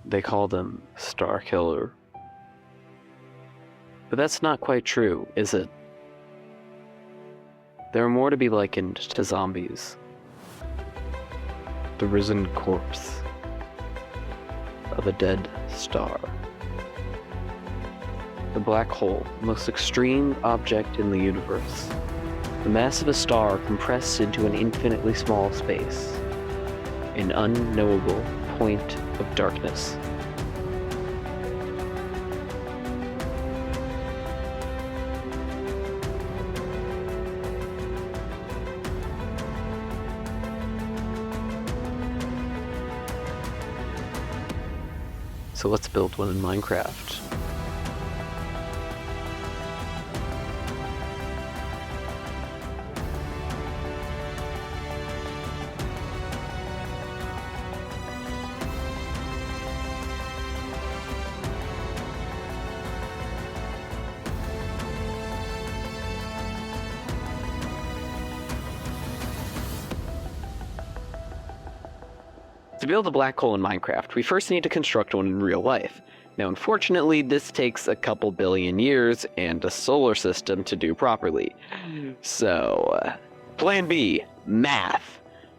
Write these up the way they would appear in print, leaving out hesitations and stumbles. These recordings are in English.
they call them Star Killer. But that's not quite true, is it? There are more to be likened to zombies. The risen corpse of a dead star. The black hole, the most extreme object in the universe. The mass of a star compressed into an infinitely small space. An unknowable point of darkness. So let's build one in Minecraft. To build a black hole in Minecraft, we first need to construct one in real life. Now, unfortunately, this takes a couple billion years and a solar system to do properly. So, Plan B, math.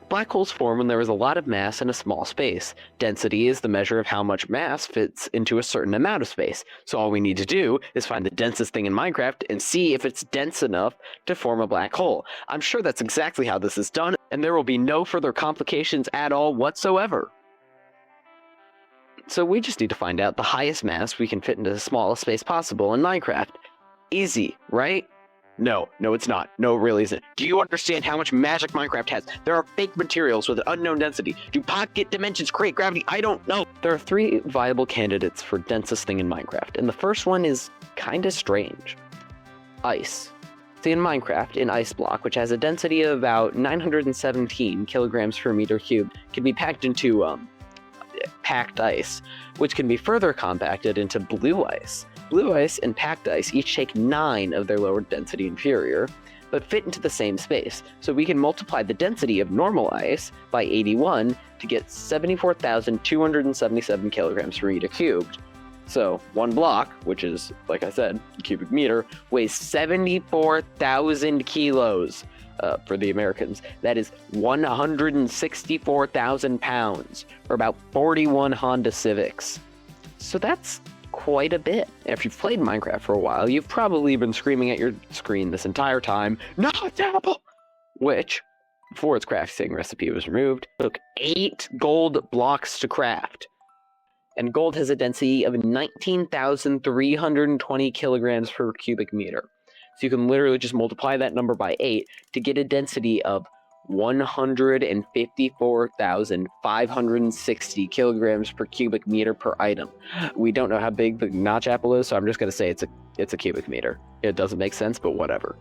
Black holes form when there is a lot of mass in a small space. Density is the measure of how much mass fits into a certain amount of space. So all we need to do is find the densest thing in Minecraft and see if it's dense enough to form a black hole. I'm sure that's exactly how this is done, and there will be no further complications at all whatsoever. So we just need to find out the highest mass we can fit into the smallest space possible in Minecraft. Easy, right? No, it's not. No, it really isn't. Do you understand how much magic Minecraft has? There are fake materials with an unknown density. Do pocket dimensions create gravity? I don't know. There are 3 viable candidates for densest thing in Minecraft, and the first one is kinda strange. Ice. See, in Minecraft, an ice block, which has a density of about 917 kilograms per meter cubed, can be packed into, packed ice, which can be further compacted into blue ice. Blue ice and packed ice each take 9 of their lower density inferior, but fit into the same space, so we can multiply the density of normal ice by 81 to get 74,277 kilograms per meter cubed. So, one block, which is, like I said, cubic meter, weighs 74,000 kilos. For the Americans, that is 164,000 pounds, or about 41 Honda Civics. So that's quite a bit. If you've played Minecraft for a while, you've probably been screaming at your screen this entire time, "No, it's apple!" Which, before its crafting recipe was removed, took 8 gold blocks to craft. And gold has a density of 19,320 kilograms per cubic meter. So you can literally just multiply that number by 8 to get a density of 154,560 kilograms per cubic meter per item. We don't know how big the notch apple is, so I'm just going to say it's a cubic meter. It doesn't make sense, but whatever.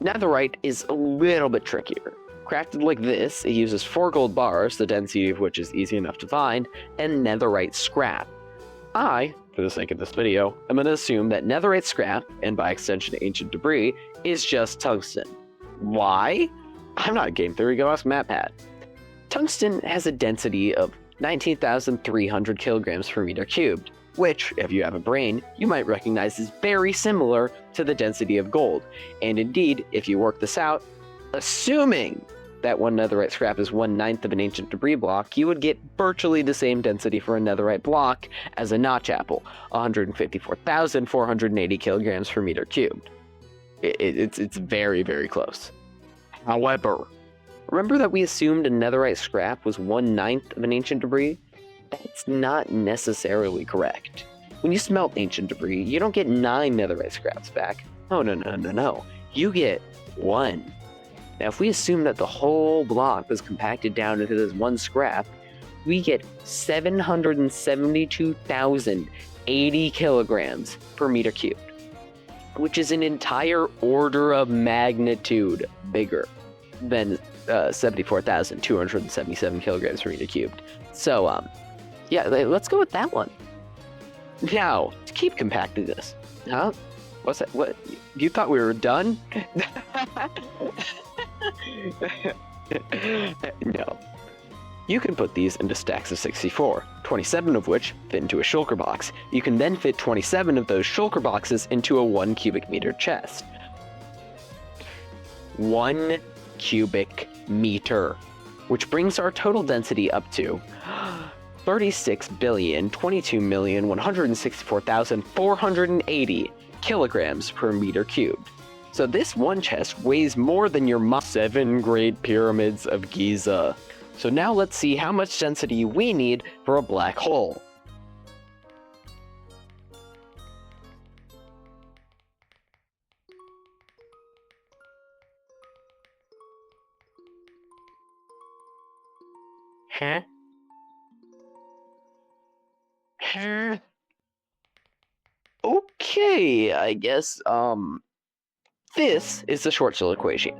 Netherite is a little bit trickier. Crafted like this, it uses 4 gold bars, the density of which is easy enough to find, and netherite scrap. For the sake of this video, I'm going to assume that netherite scrap, and by extension ancient debris, is just tungsten. Why? I'm not a game theory, go ask MatPat. Tungsten has a density of 19,300 kilograms per meter cubed, which, if you have a brain, you might recognize as very similar to the density of gold. And indeed, if you work this out, assuming that one netherite scrap is 1/9 of an ancient debris block, you would get virtually the same density for a netherite block as a notch apple, 154,480 kilograms per meter cubed. It's very, very close. However, remember that we assumed a netherite scrap was 1/9 of an ancient debris? That's not necessarily correct. When you smelt ancient debris, you don't get 9 netherite scraps back. Oh, no. You get 1. Now, if we assume that the whole block was compacted down into this one scrap, we get 772,080 kilograms per meter cubed, which is an entire order of magnitude bigger than 74,277 kilograms per meter cubed. So, yeah, let's go with that one. Now, to keep compacting this, huh? What's that? What? You thought we were done? No. You can put these into stacks of 64, 27 of which fit into a shulker box. You can then fit 27 of those shulker boxes into a 1 cubic meter chest. 1 cubic meter, which brings our total density up to 36,022,164,480 kilograms per meter cubed. So this one chest weighs more than your 7 Great Pyramids of Giza. So now let's see how much density we need for a black hole. Huh? Okay, I guess, this is the Schwarzschild equation,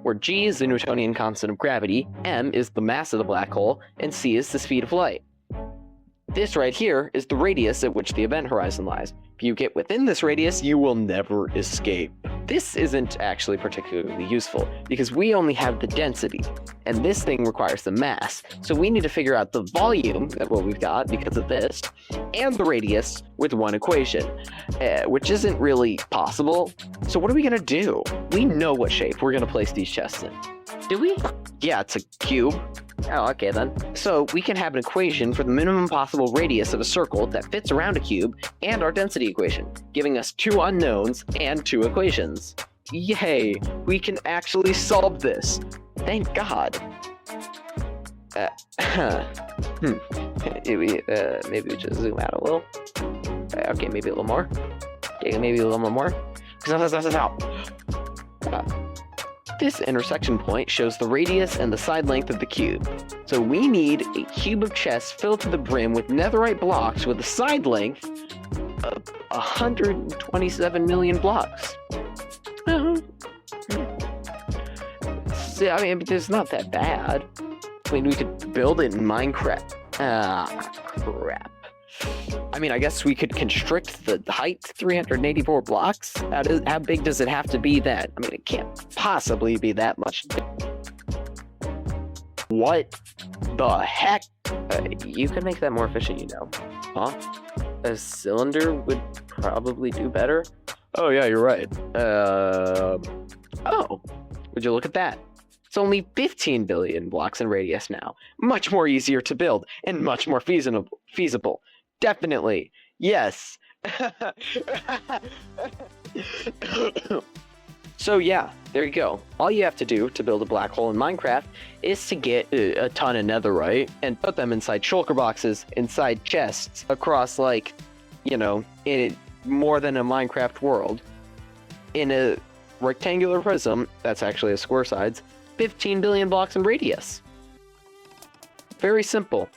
where g is the Newtonian constant of gravity, m is the mass of the black hole, and c is the speed of light. This right here is the radius at which the event horizon lies. If you get within this radius, you will never escape. This isn't actually particularly useful, because we only have the density, and this thing requires the mass, so we need to figure out the volume, that's what we've got because of this, and the radius with one equation, which isn't really possible. So what are we gonna do? We know what shape we're gonna place these chests in. Do we? Yeah, it's a cube. Oh, okay then. So we can have an equation for the minimum possible radius of a circle that fits around a cube and our density equation, giving us 2 unknowns and 2 equations. Yay! We can actually solve this! Thank God! Maybe we just zoom out a little. Okay, maybe a little more. Okay, maybe a little more. This intersection point shows the radius and the side length of the cube. So we need a cube of chests filled to the brim with netherite blocks with a side length of 127 million blocks. See, I mean, it's not that bad. I mean, we could build it in Minecraft. Crap. I mean, I guess we could constrict the height to 384 blocks? How big does it have to be then? I mean, it can't possibly be that much. What the heck? You can make that more efficient, you know. Huh? A cylinder would probably do better? Oh, yeah, you're right. Oh, would you look at that? It's only 15 billion blocks in radius now. Much more easier to build, and much more feasible. Definitely. Yes. So yeah, there you go. All you have to do to build a black hole in Minecraft is to get a ton of netherite and put them inside shulker boxes, inside chests, across, like, you know, in more than a Minecraft world. In a rectangular prism, that's actually a square size, 15 billion blocks in radius. Very simple.